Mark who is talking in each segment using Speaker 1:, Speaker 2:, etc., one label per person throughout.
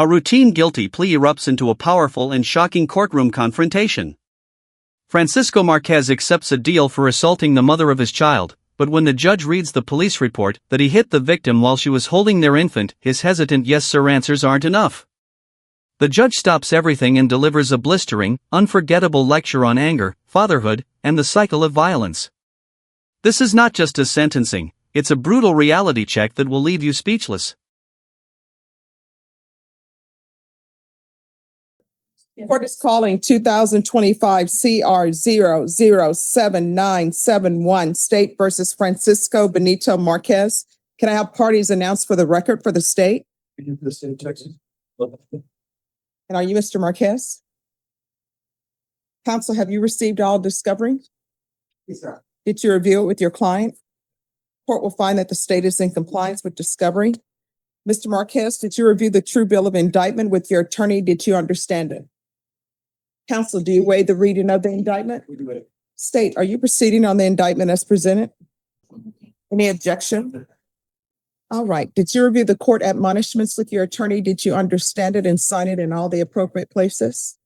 Speaker 1: A routine guilty plea erupts into a powerful and shocking courtroom confrontation. Francisco Marquez accepts a deal for assaulting the mother of his child, but when the judge reads the police report that he hit the victim while she was holding their infant, his hesitant yes sir answers aren't enough. The judge stops everything and delivers a blistering, unforgettable lecture on anger, fatherhood, and the cycle of violence. This is not just a sentencing, it's a brutal reality check that will leave you speechless.
Speaker 2: Court is calling 2025 CR 007971 State versus Francisco Benito Marquez. Can I have parties announced for the record for the state?
Speaker 3: The state of Texas.
Speaker 2: And are you Mr. Marquez? Counsel, have you received all discovery?
Speaker 3: Yes, sir.
Speaker 2: Did you review it with your client? Court will find that the state is in compliance with discovery. Mr. Marquez, did you review the true bill of indictment with your attorney? Did you understand it? Counsel, do you waive the reading of the indictment?
Speaker 3: We do it.
Speaker 2: State, are you proceeding on the indictment as presented? Any objection? All right. Did you review the court admonishments with your attorney? Did you understand it and sign it in all the appropriate places?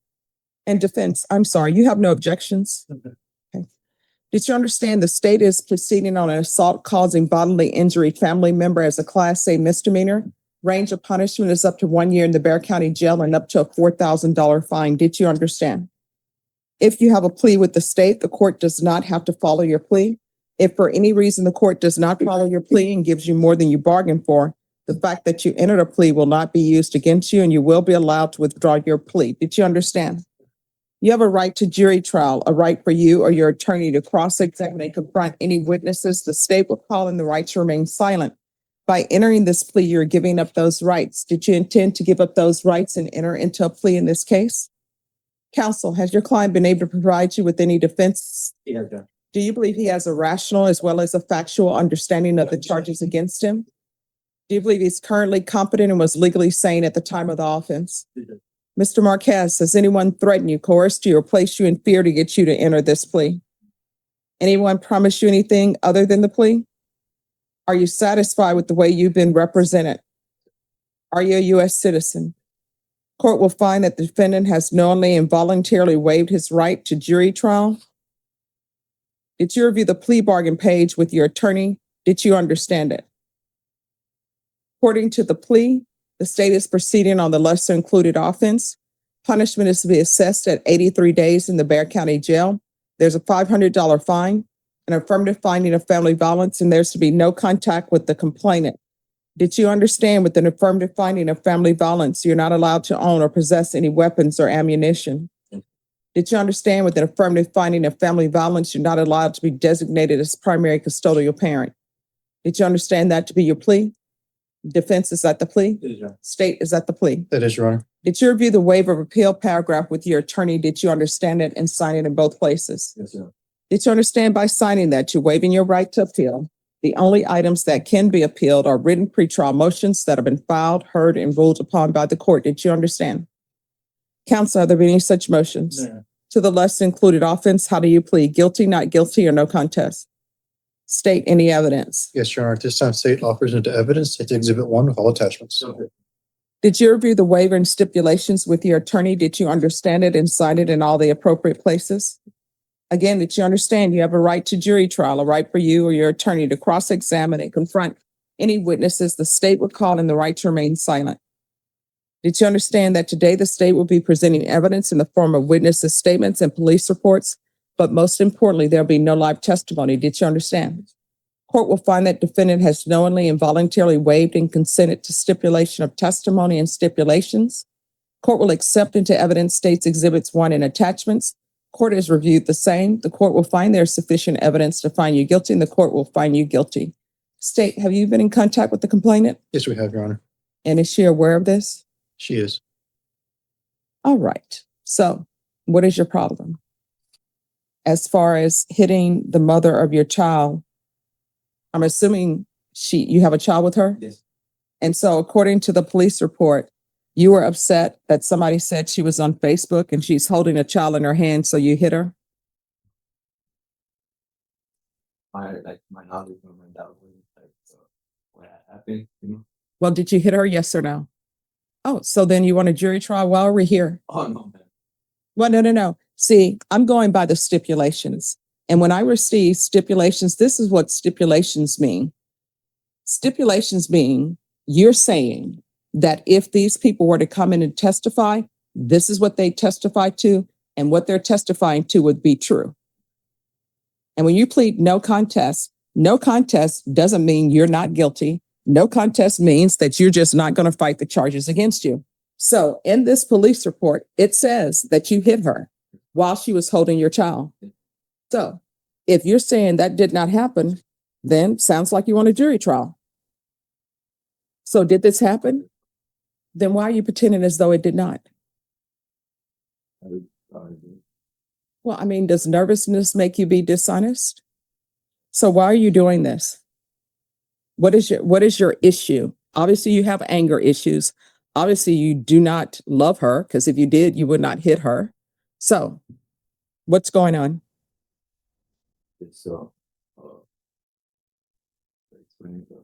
Speaker 2: And defense, I'm sorry, you have no objections? Okay. Did you understand the state is proceeding on an assault causing bodily injury family member as a Class A misdemeanor? Range of punishment is up to 1 year in the Bergen County Jail and up to a $4,000 fine. Did you understand? If you have a plea with the state, the court does not have to follow your plea. If for any reason the court does not follow your plea and gives you more than you bargained for, the fact that you entered a plea will not be used against you and you will be allowed to withdraw your plea. Did you understand? You have a right to jury trial, a right for you or your attorney to cross-examine and confront any witnesses. The state will call in the right to remain silent. By entering this plea, you're giving up those rights. Did you intend to give up those rights and enter into a plea in this case? Counsel, has your client been able to provide you with any defense?
Speaker 3: Yeah.
Speaker 2: Do you believe he has a rational as well as a factual understanding of the charges against him? Do you believe he's currently competent and was legally sane at the time of the offense? Mr. Marquez, has anyone threatened you, coerced you, or placed you in fear to get you to enter this plea? Anyone promised you anything other than the plea? Are you satisfied with the way you've been represented? Are you a U.S. citizen? Court will find that the defendant has knowingly and voluntarily waived his right to jury trial. Did you review the plea bargain page with your attorney? Did you understand it? According to the plea, the state is proceeding on the lesser included offense. Punishment is to be assessed at 83 days in the Bergen County Jail. There's a $500 fine, an affirmative finding of family violence, and there's to be no contact with the complainant. Did you understand with an affirmative finding of family violence, you're not allowed to own or possess any weapons or ammunition? Did you understand with an affirmative finding of family violence, you're not allowed to be designated as primary custodial parent? Did you understand that to be your plea? Defense is at the plea? State is at the plea?
Speaker 3: That is, Your Honor.
Speaker 2: Did you review the waiver of appeal paragraph with your attorney? Did you understand it and sign it in both places?
Speaker 3: Yes, sir.
Speaker 2: Did you understand by signing that you're waiving your right to appeal? The only items that can be appealed are written pretrial motions that have been filed, heard, and ruled upon by the court. Did you understand? Counsel, are there any such motions?
Speaker 3: No.
Speaker 2: To the lesser included offense, how do you plead? Guilty, not guilty, or no contest? State any evidence.
Speaker 3: Yes, Your Honor. At this time, state offers into evidence. It's Exhibit 1 with all attachments.
Speaker 2: Did you review the waiver and stipulations with your attorney? Did you understand it and sign it in all the appropriate places? Again, did you understand you have a right to jury trial, a right for you or your attorney to cross-examine and confront any witnesses the state would call in the right to remain silent? Did you understand that today the state will be presenting evidence in the form of witnesses' statements and police reports, but most importantly, there'll be no live testimony? Did you understand? Court will find that defendant has knowingly and voluntarily waived and consented to stipulation of testimony and stipulations. Court will accept into evidence states Exhibits 1 and attachments. Court has reviewed the same. The court will find there is sufficient evidence to find you guilty, and the court will find you guilty. State, have you been in contact with the complainant?
Speaker 3: Yes, we have, Your Honor.
Speaker 2: And is she aware of this?
Speaker 3: She is.
Speaker 2: All right. So what is your problem? As far as hitting the mother of your child, I'm assuming you have a child with her?
Speaker 3: Yes.
Speaker 2: And so according to the police report, you were upset that somebody said she was on Facebook and she's holding a child in her hand, so you hit her?
Speaker 4: My knowledge of my doubt was what happened,
Speaker 2: Well, did you hit her? Yes or no? Oh, so then you want a jury trial while we're here?
Speaker 4: Oh, no, man.
Speaker 2: Well, no. See, I'm going by the stipulations. And when I receive stipulations, this is what stipulations mean. Stipulations mean you're saying that if these people were to come in and testify, this is what they testify to, and what they're testifying to would be true. And when you plead no contest doesn't mean you're not guilty. No contest means that you're just not going to fight the charges against you. So in this police report, it says that you hit her while she was holding your child. So if you're saying that did not happen, then sounds like you want a jury trial. So did this happen? Then why are you pretending as though it did not? Well, I mean, does nervousness make you be dishonest? So why are you doing this? What is your issue? Obviously, you have anger issues. Obviously, you do not love her, because if you did, you would not hit her. So what's going on?
Speaker 4: It's explaining the.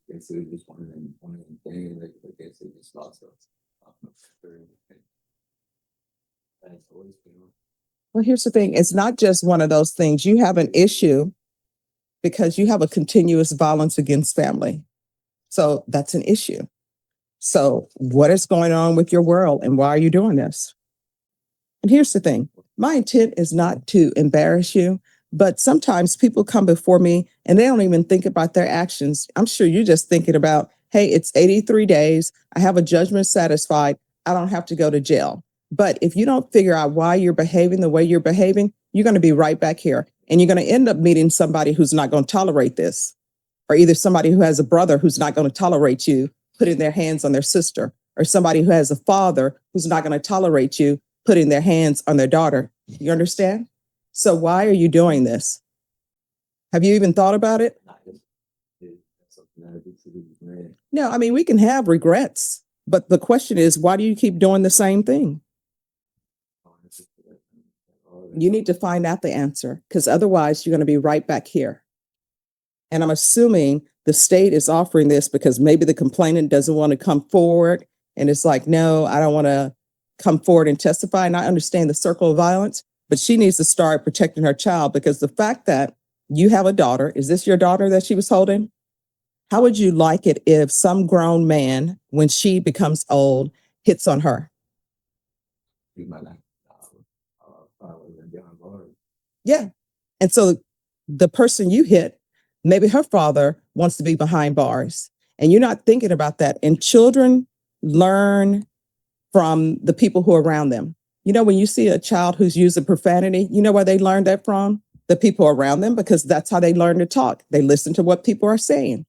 Speaker 4: Basically, just one of them things, like, I guess they just lost us. And it's always been.
Speaker 2: Well, here's the thing. It's not just one of those things. You have an issue because you have a continuous violence against family. So that's an issue. So what is going on with your world, and why are you doing this? And here's the thing. My intent is not to embarrass you, but sometimes people come before me and they don't even think about their actions. I'm sure you're just thinking about, hey, it's 83 days. I have a judgment satisfied. I don't have to go to jail. But if you don't figure out why you're behaving the way you're behaving, you're going to be right back here. And you're going to end up meeting somebody who's not going to tolerate this, or either somebody who has a brother who's not going to tolerate you putting their hands on their sister, or somebody who has a father who's not going to tolerate you putting their hands on their daughter. You understand? So why are you doing this? Have you even thought about it? No, I mean, we can have regrets, but the question is, why do you keep doing the same thing? You need to find out the answer, because otherwise you're going to be right back here. And I'm assuming the state is offering this because maybe the complainant doesn't want to come forward. And it's like, no, I don't want to come forward and testify. And I understand the circle of violence, but she needs to start protecting her child, because the fact that you have a daughter, is this your daughter that she was holding? How would you like it if some grown man, when she becomes old, hits on her? Yeah. And so the person you hit, maybe her father wants to be behind bars, and you're not thinking about that. And children learn from the people who are around them. You know, when you see a child who's using profanity, you know where they learned that from? The people around them, because that's how they learn to talk. They listen to what people are saying.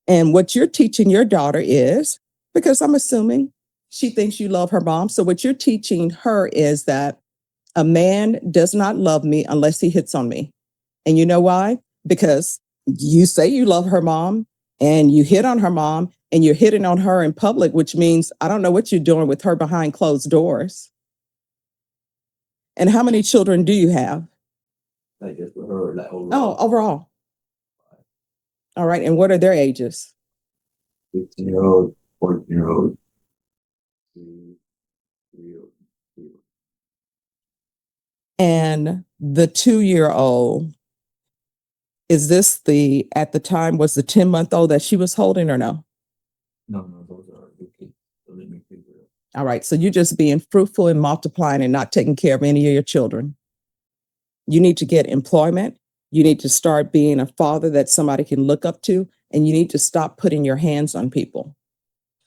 Speaker 2: And what you're teaching your daughter is, because I'm assuming she thinks you love her mom. So what you're teaching her is that a man does not love me unless he hits on me. And you know why? Because you say you love her mom and you hit on her mom, and you're hitting on her in public, which means I don't know what you're doing with her behind closed doors. And how many children do you have?
Speaker 4: Like just with her, like overall.
Speaker 2: Oh, overall. All right. And what are their ages?
Speaker 4: 15-year-old, 14-year-old.
Speaker 2: And the 2-year-old, is this at the time, was the 10-month-old that she was holding, or no?
Speaker 4: No, those are the kids. Those are the kids.
Speaker 2: All right. So you're just being fruitful and multiplying and not taking care of any of your children. You need to get employment. You need to start being a father that somebody can look up to, and you need to stop putting your hands on people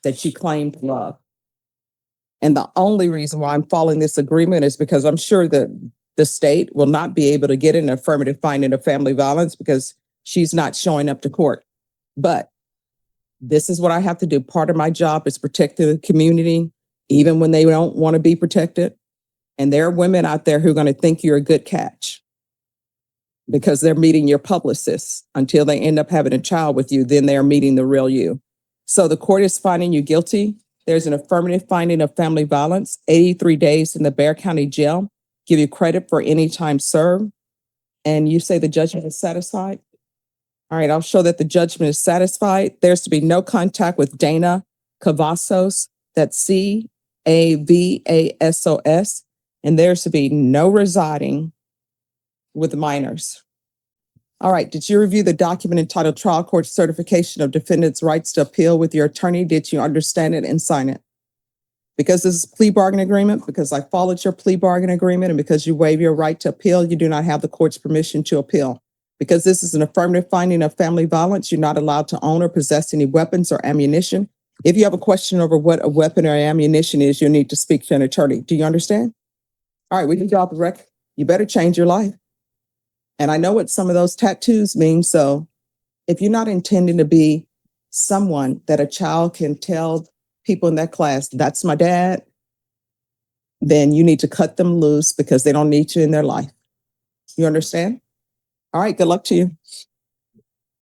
Speaker 2: that you claim to love. And the only reason why I'm following this agreement is because I'm sure that the state will not be able to get an affirmative finding of family violence because she's not showing up to court. But this is what I have to do. Part of my job is protecting the community, even when they don't want to be protected. And there are women out there who are going to think you're a good catch because they're meeting your publicists until they end up having a child with you. Then they're meeting the real you. So the court is finding you guilty. There's an affirmative finding of family violence, 83 days in the Bergen County Jail, give you credit for any time served. And you say the judgment is satisfied? All right, I'll show that the judgment is satisfied. There's to be no contact with Dana Cavazos, that's Cavasos, and there's to be no residing with minors. All right, did you review the document entitled Trial Court Certification of Defendant's Rights to Appeal with your attorney? Did you understand it and sign it? Because this is a plea bargain agreement, because I followed your plea bargain agreement, and because you waive your right to appeal, you do not have the court's permission to appeal. Because this is an affirmative finding of family violence, you're not allowed to own or possess any weapons or ammunition. If you have a question over what a weapon or ammunition is, you'll need to speak to an attorney. Do you understand? All right, we can drop the record. You better change your life. And I know what some of those tattoos mean. So if you're not intending to be someone that a child can tell people in that class, that's my dad, then you need to cut them loose because they don't need you in their life. You understand? All right, good luck to you.